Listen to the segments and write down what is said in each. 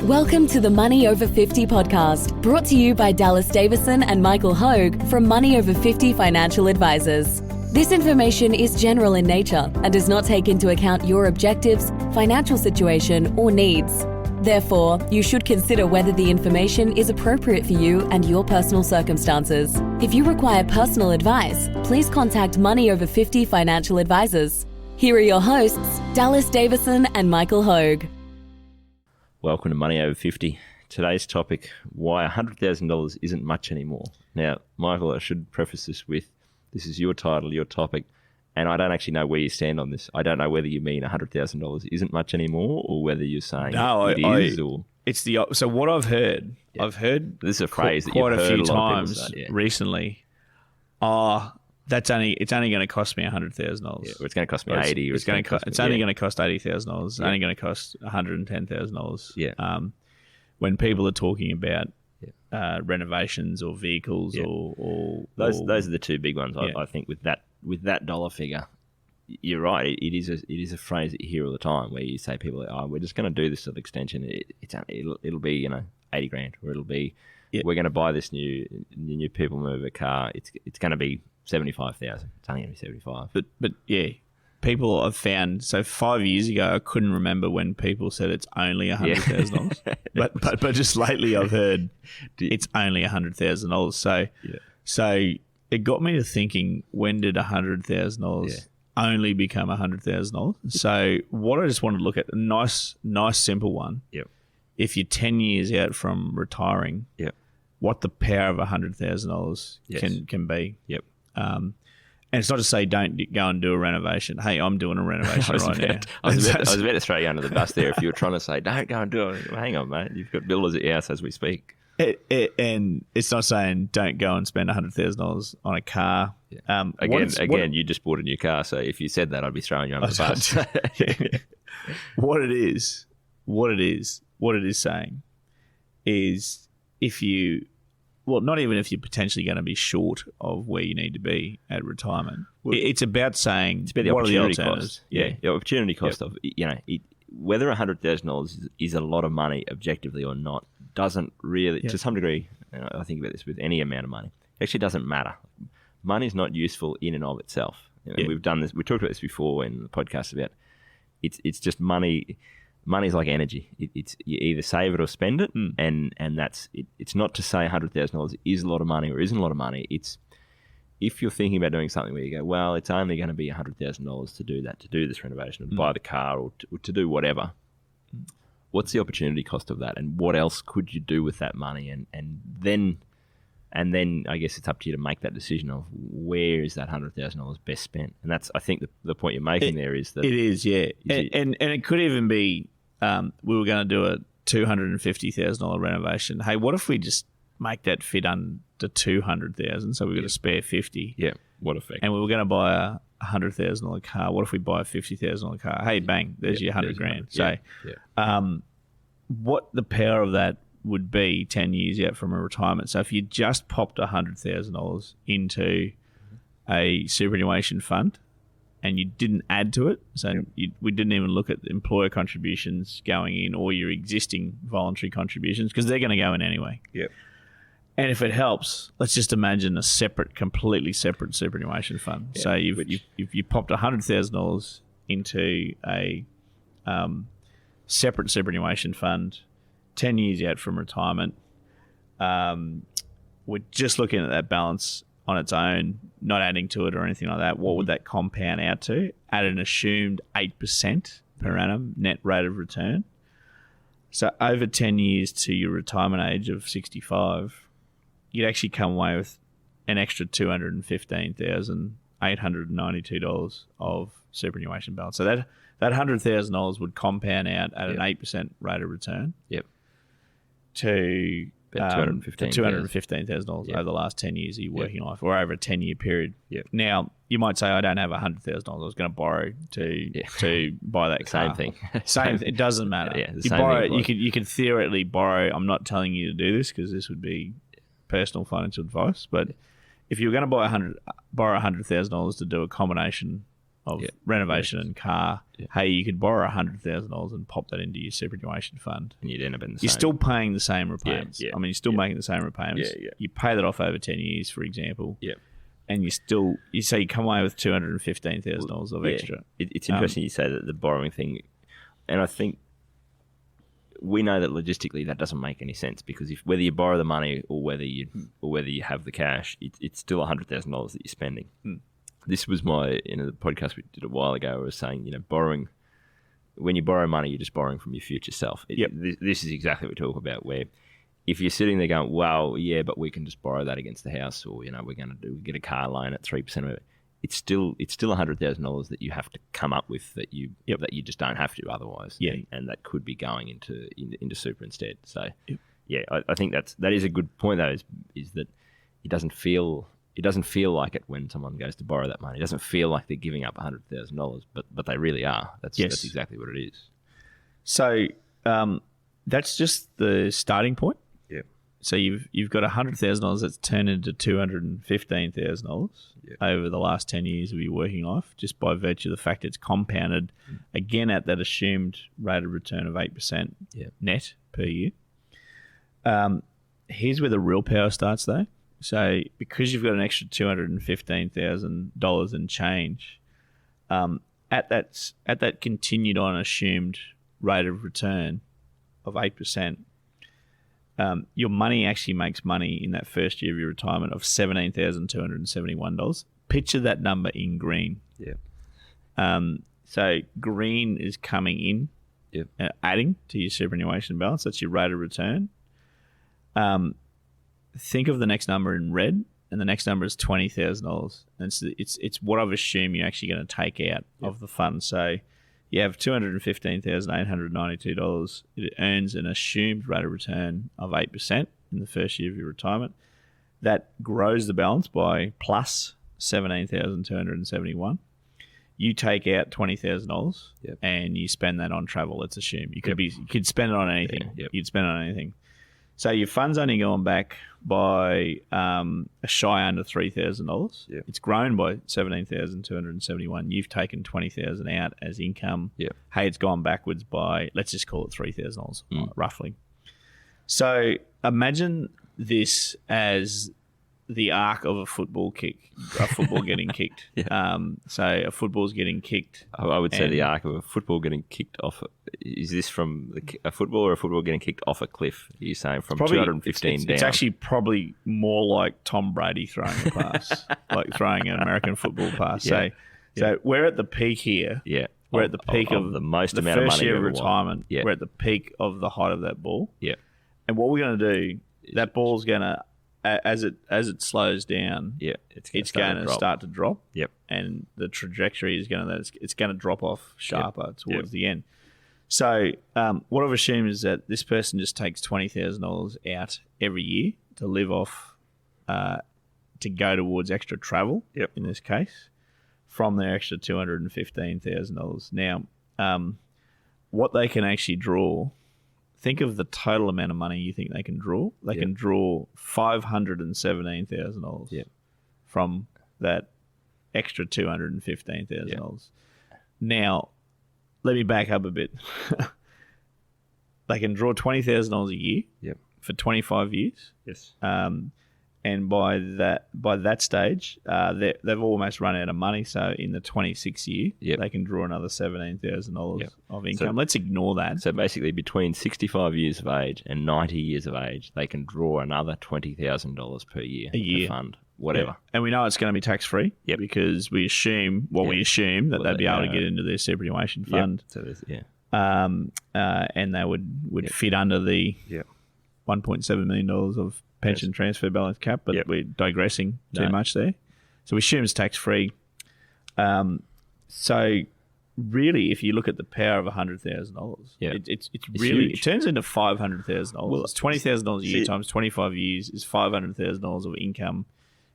Welcome to the Money Over 50 podcast, brought to you by Dallas Davison and Michael Hogue from Money Over 50 Financial Advisors. This information is general in nature and does not take into account your objectives, financial situation, or needs. Therefore, you should consider whether the information is appropriate for you and your personal circumstances. If you require personal advice, please contact Money Over 50 Financial Advisors. Here are your hosts, Dallas Davison and Michael Hogue. Welcome to Money Over 50. Today's topic, why $100,000 isn't much anymore. Now, Michael, I should preface this with, this is your title, your topic, and I don't actually know where you stand on this. I don't know whether you mean $100,000 isn't much anymore or whether you're saying it is. It's the so what I've heard. Yeah. I've heard this is a phrase that quite you've a heard few a lot of people times say, yeah. recently. It's only going to cost me $100,000. Yeah, or it's going to cost me $80,000. It's only going to cost $80,000. It's only going to cost $110,000. Yeah. When people are talking about renovations or vehicles or those are the two big ones. I think with that dollar figure, you're right. It is a phrase that you hear all the time where you say people, "Oh, we're just going to do this little extension. It'll be $80,000, or it'll be we're going to buy this new people mover car. It's going to be $75,000. It's only going to be $75,000." But yeah. People I've found, so 5 years ago, I couldn't remember when people said it's only $100,000. But just lately I've heard it's only $100,000. So it got me to thinking, when did $100,000 only become $100,000? So what I just wanted to look at, a nice simple one. Yep. If you're 10 years out from retiring, what the power of $100,000 can be. Yep. And it's not to say don't go and do a renovation. Hey, I'm doing a renovation right now. I was about to throw you under the bus there if you were trying to say, don't go and do it. Hang on, mate. You've got builders at your house as we speak. And it's not saying don't go and spend $100,000 on a car. Yeah. Again, you just bought a new car, so if you said that, I'd be throwing you under the bus. What it is saying is if you... Well, not even if you're potentially going to be short of where you need to be at retirement. It's about saying, it's about the opportunity cost. Yeah, the opportunity cost of, whether $100,000 is a lot of money objectively or not, doesn't really, to some degree, I think about this with any amount of money, it actually doesn't matter. Money is not useful in and of itself. We've done this, we talked about this before in the podcast about, it's just money. Money's like energy. It's you either save it or spend it, and that's it. It's not to say $100,000 is a lot of money or isn't a lot of money. It's if you're thinking about doing something where you go, well, it's only going to be $100,000 to do that, to do this renovation, or buy the car, or to do whatever. What's the opportunity cost of that, and what else could you do with that money? And then I guess it's up to you to make that decision of where is that $100,000 best spent. And that's, I think, the point you're making there is that it is, yeah. And it could even be we were going to do a $250,000 renovation. Hey, what if we just make that fit under $200,000? So we've got a spare $50,000. Yeah, what effect? And we were going to buy a $100,000 car. What if we buy a $50,000 car? Hey, bang, there's your $100,000. So, what the power of that would be 10 years out from a retirement. So if you just popped $100,000 into a superannuation fund and you didn't add to it, so we didn't even look at employer contributions going in or your existing voluntary contributions, because they're going to go in anyway. Yep. And if it helps, let's just imagine a completely separate superannuation fund. Yep. So you popped $100,000 into a separate superannuation fund 10 years out from retirement. We're just looking at that balance on its own, not adding to it or anything like that. What would that compound out to at an assumed 8% per annum net rate of return? So over 10 years to your retirement age of 65, you'd actually come away with an extra $215,892 of superannuation balance. So that $100,000 would compound out at an 8% rate of return. Yep. To $215,000 over the last 10 years of your working life, or over a 10-year period. Yep. Now, you might say, I don't have $100,000. I was going to borrow to buy that car. Same thing. It doesn't matter. You can theoretically borrow. I'm not telling you to do this because this would be personal financial advice. But if you were going to borrow $100,000 to do a combination of renovation and car. Hey, you could borrow $100,000 and pop that into your superannuation fund. And you'd end up in the same. You're still paying the same repayments. Yeah. I mean, you're still making the same repayments. You pay that off over 10 years, for example. And you say you come away with $215,000 of extra. It's interesting you say that the borrowing thing, and I think we know that logistically that doesn't make any sense, because whether you borrow the money or whether you have the cash, it's still $100,000 that you're spending. This was the podcast we did a while ago. I was saying, borrowing, when you borrow money, you're just borrowing from your future self. This is exactly what we talk about, where if you're sitting there going, well, yeah, but we can just borrow that against the house, or we're going to get a car loan at 3% of it. It's still $100,000 that you have to come up with that you just don't have to otherwise. And that could be going into super instead. So I think that is a good point though. Is that it doesn't feel like it when someone goes to borrow that money. It doesn't feel like they're giving up $100,000, but they really are. That's exactly what it is. So that's just the starting point. So you've got $100,000 that's turned into $215,000 over the last 10 years of your working life, just by virtue of the fact it's compounded again at that assumed rate of return of 8% net per year. Here's where the real power starts, though. So because you've got an extra $215,000 and change, at that continued on assumed rate of return of 8%. Your money actually makes money in that first year of your retirement of $17,271. Picture that number in green. So green is coming in, adding to your superannuation balance. That's your rate of return. Think of the next number in red, and the next number is $20,000. And it's what I've assumed you're actually going to take out of the fund. So you have $215,892. It earns an assumed rate of return of 8% in the first year of your retirement. That grows the balance by plus $17,271. You take out $20,000 and you spend that on travel. Let's assume you could spend it on anything. You'd spend it on anything. So your fund's only going back by a shy under $3,000. It's grown by $17,271. You've taken $20,000 out as income. Hey, it's gone backwards by, let's just call it $3,000 roughly. So imagine this as the arc of a football getting kicked. So a football's getting kicked. I would say the arc of a football getting kicked off. Is this from a football or a football getting kicked off a cliff? Are you saying from 215 down? It's actually probably more like Tom Brady throwing a pass, like throwing an American football pass. So we're at the peak here. We're at the peak of the most amount of money first year of retirement. We're at the peak of the height of that ball. And what we're going to do, that ball's going to, as it slows down, it's going to start to drop. And the trajectory is going to drop off sharper towards the end. So what I've assumed is that this person just takes $20,000 out every year to live off, to go towards extra travel. In this case, from their extra $215,000. Now, what they can actually draw. Think of the total amount of money you think they can draw. They can draw $517,000 from that extra $215,000. Now, let me back up a bit. They can draw $20,000 a year for 25 years. And by that stage, they've almost run out of money. So in the 26th year, they can draw another $17,000 of income. So, let's ignore that. So basically, between 65 years of age and 90 years of age, they can draw another $20,000 per year in the fund, whatever. And we know it's going to be tax free because we assume that they'd be able to get into their superannuation fund. So and they would fit under the $1.7 million of pension transfer balance cap, but we're digressing too much there. So we assume it's tax-free. So really, if you look at the power of $100,000, it's really huge. It turns into $500,000. Well, it's $20,000 a year times 25 years is $500,000 of income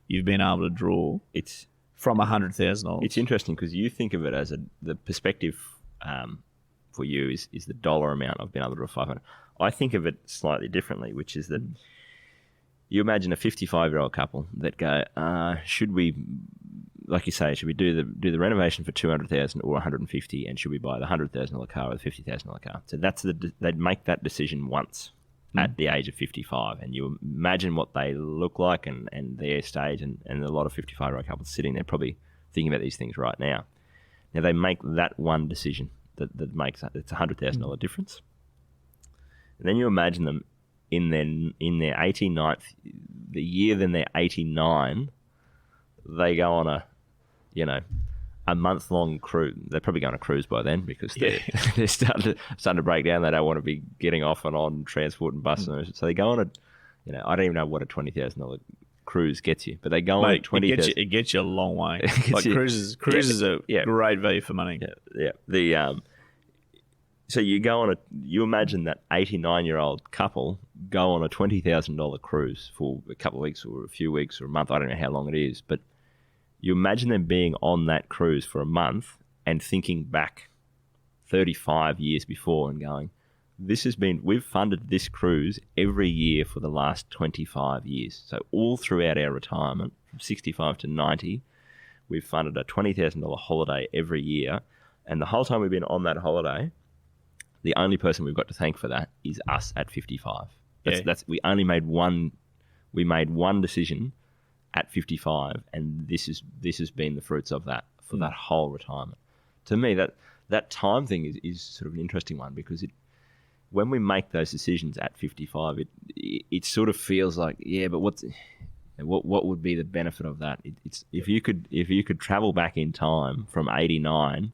you've been able to draw. It's from $100,000. It's interesting because you think of it as the perspective for you is the dollar amount I've been able to draw $500,000. I think of it slightly differently, which is that you imagine a 55-year-old couple that go, should we like you say, should we do the renovation for 200,000 or 150, and should we buy the $100,000 car or the $50,000 car? So they'd make that decision once at the age of 55, and you imagine what they look like and their stage, and a lot of 55-year-old couples sitting there probably thinking about these things right now. Now they make that one decision that makes it's $100,000 difference, and then you imagine them in their 89th, the year then they're 89, they go on a month-long cruise. They're probably going on a cruise by then because they're starting to break down. They don't want to be getting off and on transport and bus. So they go on I don't even know what a $20,000 cruise gets you, but they go on a $20,000. It gets you a long way. Like cruises are great value for money. Yeah. So you imagine that 89-year-old couple go on a $20,000 cruise for a couple of weeks or a few weeks or a month. I don't know how long it is, but you imagine them being on that cruise for a month and thinking back 35 years before and going, we've funded this cruise every year for the last 25 years. So all throughout our retirement, from 65 to 90, we've funded a $20,000 holiday every year. And the whole time we've been on that holiday, the only person we've got to thank for that is us at 55. We made one decision at 55, and this has been the fruits of that for that whole retirement. To me, that time thing is sort of an interesting one, because when we make those decisions at 55, it sort of feels like, but what would be the benefit of that? If you could travel back in time from 89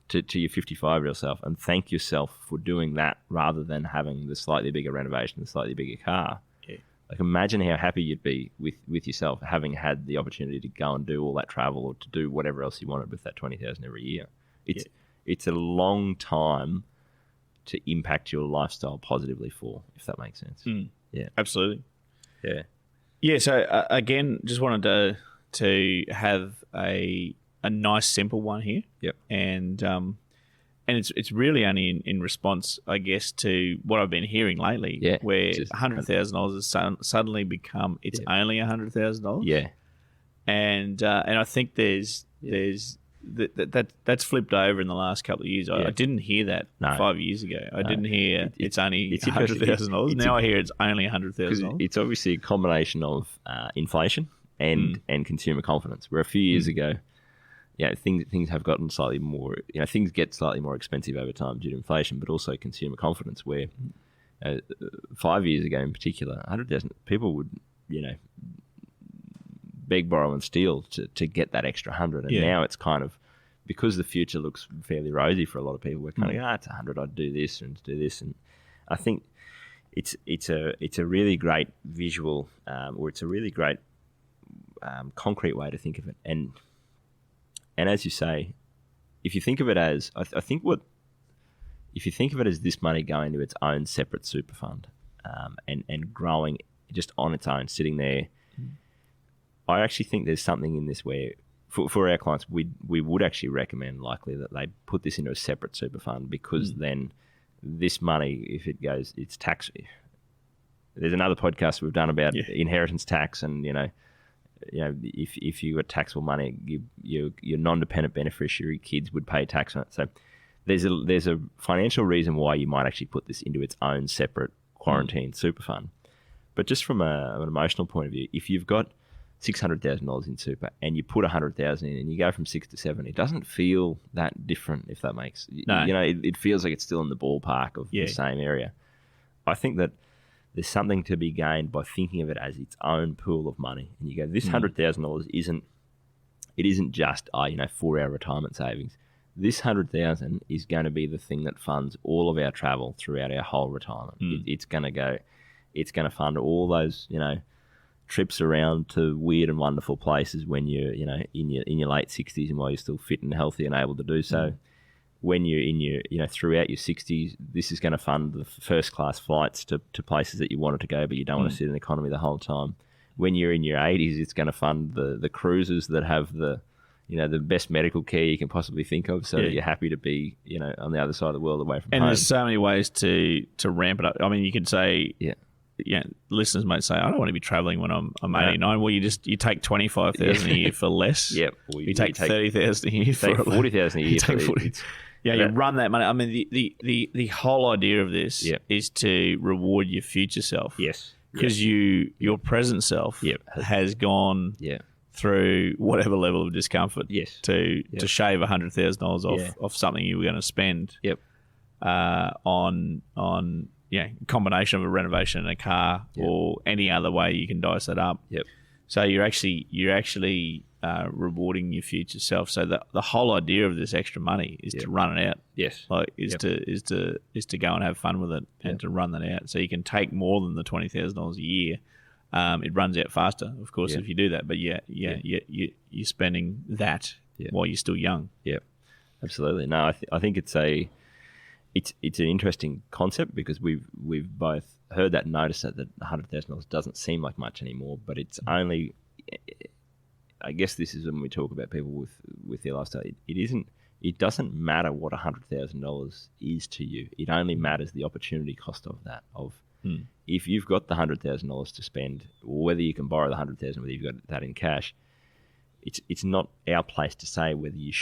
to your 55-year-old self and thank yourself for doing that rather than having the slightly bigger renovation, the slightly bigger car. Like, imagine how happy you'd be with yourself having had the opportunity to go and do all that travel or to do whatever else you wanted with that 20,000 every year. It's a long time to impact your lifestyle positively for, if that makes sense. Yeah, absolutely. Yeah. So again, just wanted to have a nice simple one here. Yep. And it's really only in response, I guess, to what I've been hearing lately, where $100,000 has suddenly become only $100,000. Yeah. And I think there's that's flipped over in the last couple of years. I didn't hear that 5 years ago. I didn't hear it's only $100,000. Now I hear it's only $100,000. It's obviously a combination of inflation and consumer confidence. Where a few years ago, things have gotten slightly more. Things get slightly more expensive over time due to inflation, but also consumer confidence. Where 5 years ago, in particular, 100,000 people would, beg, borrow, and steal to get that extra 100. And now it's kind of, because the future looks fairly rosy for a lot of people, we're kind of it's 100. I'd do this and do this, and I think it's a really great visual, or it's a really great concrete way to think of it. And as you say, if you think of it as, if you think of it as this money going to its own separate super fund, and growing just on its own, sitting there, I actually think there's something in this where, for our clients, we would actually recommend likely that they put this into a separate super fund, because then this money, if it goes, it's tax. There's another podcast we've done about inheritance tax, and if you got taxable money, your non-dependent beneficiary kids would pay tax on it. So there's a financial reason why you might actually put this into its own separate quarantine super fund. But just from an emotional point of view, if you've got $600,000 in super and you put $100,000 in and you go from 6 to 7, it doesn't feel that different, if that makes it feels like it's still in the ballpark of the same area. I think that there's something to be gained by thinking of it as its own pool of money, and you go, this $100,000 isn't just for our retirement savings. This $100,000 is going to be the thing that funds all of our travel throughout our whole retirement. It's going to fund all those trips around to weird and wonderful places when you're in your late 60s and while you're still fit and healthy and able to do so. When you're in your throughout your 60s, this is going to fund the first class flights to places that you wanted to go, but you don't want to sit in economy the whole time. When you're in your 80s, it's going to fund the cruises that have the best medical care you can possibly think of, so that you're happy to be on the other side of the world away from home. And there's so many ways to ramp it up. I mean, you could say listeners might say, I don't want to be traveling when I'm 89. Well, you take 25,000 a year for less. Yep. You take 30,000 a year for 40,000 a year. You run that money. I mean, the whole idea of this is to reward your future self. Yes. Because your present self has gone through whatever level of discomfort to shave $100,000 off something you were going to spend on combination of a renovation in a car or any other way you can dice that up. Yep. So you're actually rewarding your future self. So the whole idea of this extra money is to run it out. Yes. To go and have fun with it and to run that out. So you can take more than the $20,000 a year. It runs out faster, of course, if you do that. But you're spending that while you're still young. Yeah, absolutely. No, I think it's an interesting concept because we've both heard that and noticed that $100,000 doesn't seem like much anymore, but it's only. I guess this is when we talk about people with their lifestyle. It doesn't matter what $100,000 is to you. It only matters the opportunity cost of that. If you've got the $100,000 to spend, or whether you can borrow the $100,000, whether you've got that in cash, it's not our place to say what you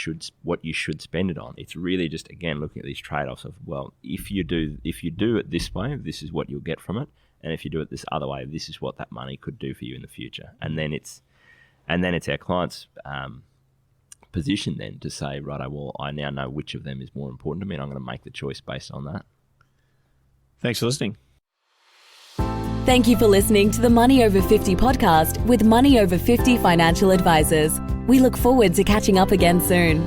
should spend it on. It's really just, again, looking at these trade-offs of, well, if you do it this way, this is what you'll get from it, and if you do it this other way, this is what that money could do for you in the future. And then it's our client's position then to say, right, well, I now know which of them is more important to me, and I'm going to make the choice based on that. Thanks for listening. Thank you for listening to the Money Over 50 podcast with Money Over 50 Financial Advisors. We look forward to catching up again soon.